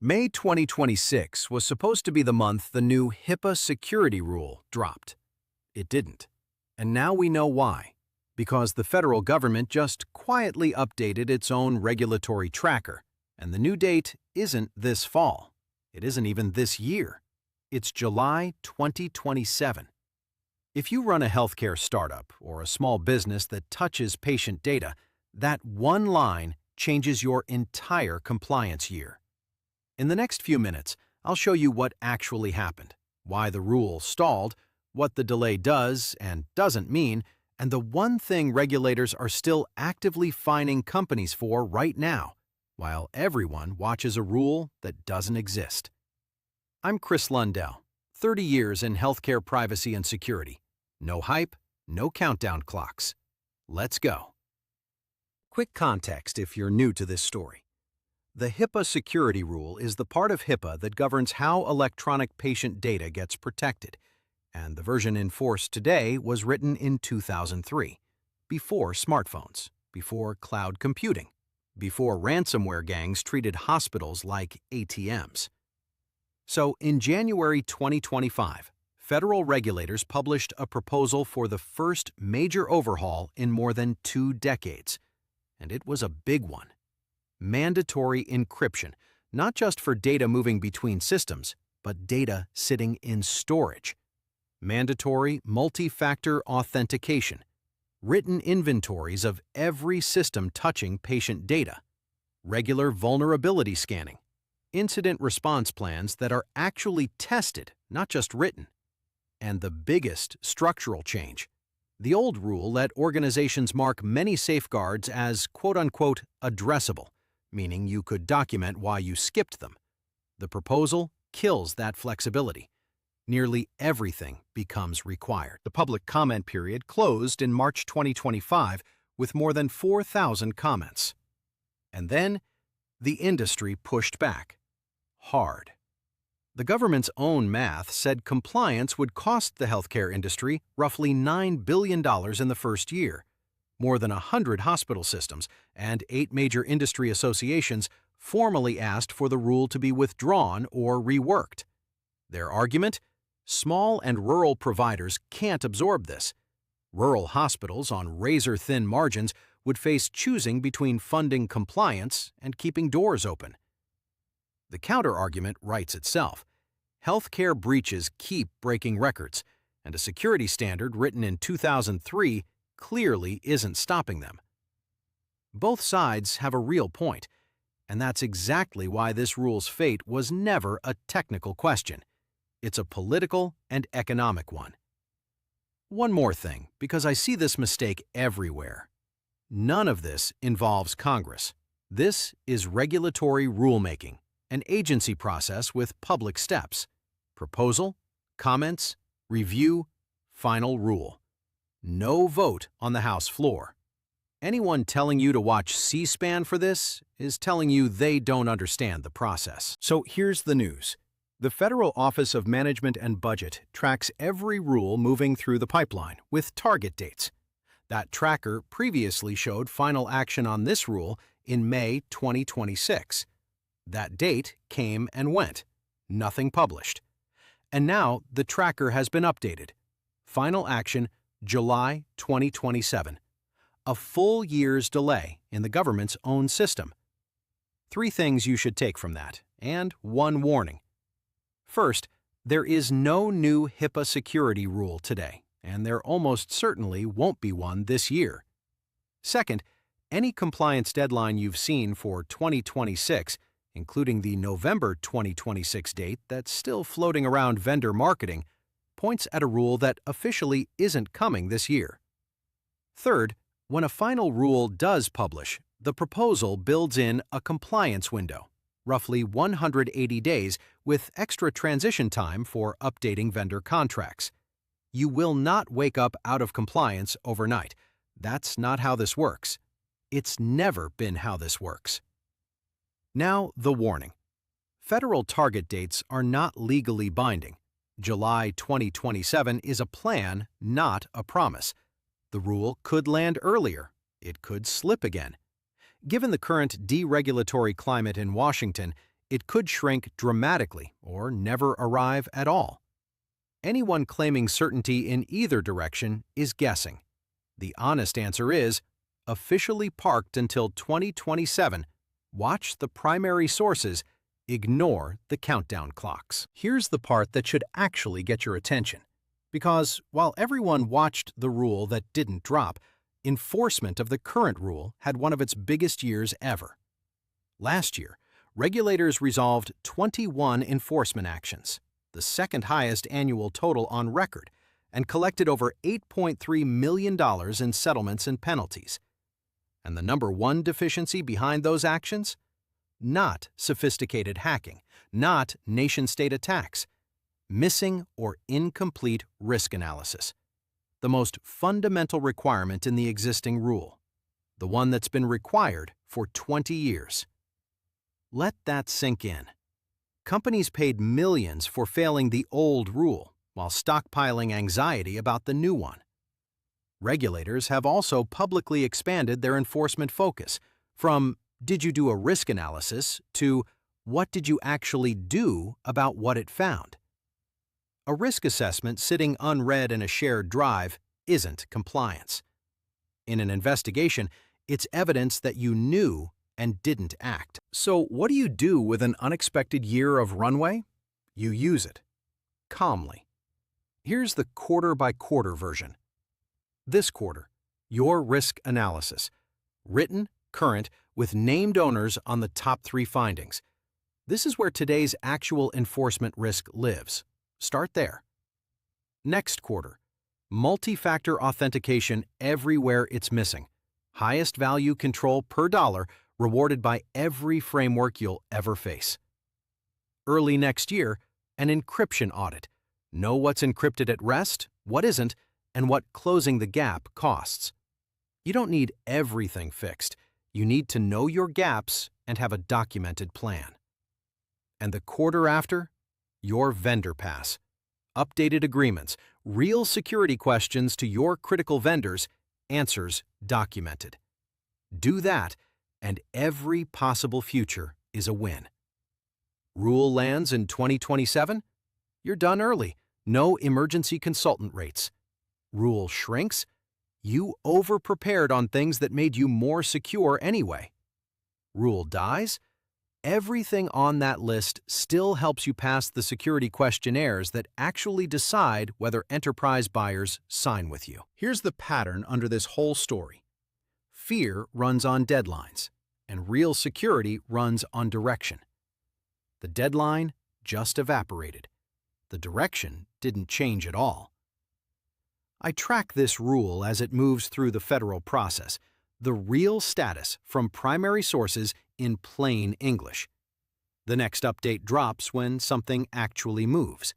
May 2026 was supposed to be the month the new HIPAA Security Rule dropped. It didn't. And now we know why. Because the federal government just quietly updated its own regulatory tracker, and the new date isn't this fall. It isn't even this year. It's July 2027. If you run a healthcare startup or a small business that touches patient data, that one line changes your entire compliance year. In the next few minutes, I'll show you what actually happened, why the rule stalled, what the delay does and doesn't mean, and the one thing regulators are still actively fining companies for right now, while everyone watches a rule that doesn't exist. I'm Chris Lundell, 30 years in healthcare privacy and security. No hype, no countdown clocks. Let's go. Quick context if you're new to this story. The HIPAA Security Rule is the part of HIPAA that governs how electronic patient data gets protected, and the version in force today was written in 2003, before smartphones, before cloud computing, before ransomware gangs treated hospitals like ATMs. So in January 2025, federal regulators published a proposal for the first major overhaul in more than 2 decades, and it was a big one. Mandatory encryption, not just for data moving between systems, but data sitting in storage. Mandatory multi-factor authentication, written inventories of every system touching patient data, regular vulnerability scanning, incident response plans that are actually tested, not just written. And the biggest structural change. The old rule let organizations mark many safeguards as quote-unquote addressable, meaning you could document why you skipped them. The proposal kills that flexibility. Nearly everything becomes required. The public comment period closed in March 2025 with more than 4,000 comments. And then, the industry pushed back. Hard. The government's own math said compliance would cost the healthcare industry roughly $9 billion in the first year. More than 100 hospital systems and 8 major industry associations formally asked for the rule to be withdrawn or reworked. Their argument? Small and rural providers can't absorb this. Rural hospitals on razor-thin margins would face choosing between funding compliance and keeping doors open. The counter-argument writes itself. Healthcare breaches keep breaking records, and a security standard written in 2003 clearly isn't stopping them. Both sides have a real point, and that's exactly why this rule's fate was never a technical question. It's a political and economic one. One more thing, because I see this mistake everywhere. None of this involves Congress. This is regulatory rulemaking, an agency process with public steps. Proposal, comments, review, final rule. No vote on the House floor. Anyone telling you to watch C-SPAN for this is telling you they don't understand the process. So here's the news. The Federal Office of Management and Budget tracks every rule moving through the pipeline with target dates. That tracker previously showed final action on this rule in May 2026. That date came and went. Nothing published. And now the tracker has been updated. Final action July 2027. A full year's delay in the government's own system. 3 things you should take from that, and one warning. First, there is no new HIPAA security rule today, and there almost certainly won't be one this year. Second, any compliance deadline you've seen for 2026, including the November 2026 date that's still floating around vendor marketing, points at a rule that officially isn't coming this year. Third, when a final rule does publish, the proposal builds in a compliance window, roughly 180 days with extra transition time for updating vendor contracts. You will not wake up out of compliance overnight. That's not how this works. It's never been how this works. Now, the warning. Federal target dates are not legally binding. July 2027 is a plan, not a promise. The rule could land earlier. It could slip again. Given the current deregulatory climate in Washington, it could shrink dramatically or never arrive at all. Anyone claiming certainty in either direction is guessing. The honest answer is, officially parked until 2027, watch the primary sources, ignore the countdown clocks. Here's the part that should actually get your attention. Because while everyone watched the rule that didn't drop, enforcement of the current rule had one of its biggest years ever. Last year, regulators resolved 21 enforcement actions, the second highest annual total on record, and collected over $8.3 million in settlements and penalties. And the number one deficiency behind those actions? Not sophisticated hacking, not nation-state attacks. Missing or incomplete risk analysis. The most fundamental requirement in the existing rule. The one that's been required for 20 years. Let that sink in. Companies paid millions for failing the old rule, while stockpiling anxiety about the new one. Regulators have also publicly expanded their enforcement focus from "Did you do a risk analysis?" to "What did you actually do about what it found?" A risk assessment sitting unread in a shared drive isn't compliance. In an investigation, it's evidence that you knew and didn't act. So what do you do with an unexpected year of runway? You use it. Calmly. Here's the quarter-by-quarter version. This quarter, your risk analysis. Written, current, with named owners on the top 3 findings. This is where today's actual enforcement risk lives. Start there. Next quarter, multi-factor authentication everywhere it's missing. Highest value control per dollar rewarded by every framework you'll ever face. Early next year, an encryption audit. Know what's encrypted at rest, what isn't, and what closing the gap costs. You don't need everything fixed. You need to know your gaps and have a documented plan. And the quarter after, your vendor pass. Updated agreements, real security questions to your critical vendors, answers documented. Do that, and every possible future is a win. Rule lands in 2027? You're done early. No emergency consultant rates. Rule shrinks? You over-prepared on things that made you more secure anyway. Rule dies? Everything on that list still helps you pass the security questionnaires that actually decide whether enterprise buyers sign with you. Here's the pattern under this whole story. Fear runs on deadlines, and real security runs on direction. The deadline just evaporated. The direction didn't change at all. I track this rule as it moves through the federal process, the real status from primary sources in plain English. The next update drops when something actually moves.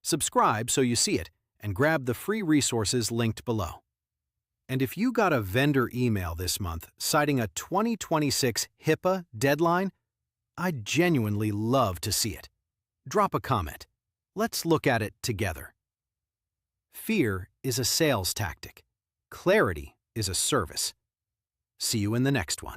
Subscribe so you see it, and grab the free resources linked below. And if you got a vendor email this month citing a 2026 HIPAA deadline, I'd genuinely love to see it. Drop a comment. Let's look at it together. Fear is a sales tactic. Clarity is a service. See you in the next one.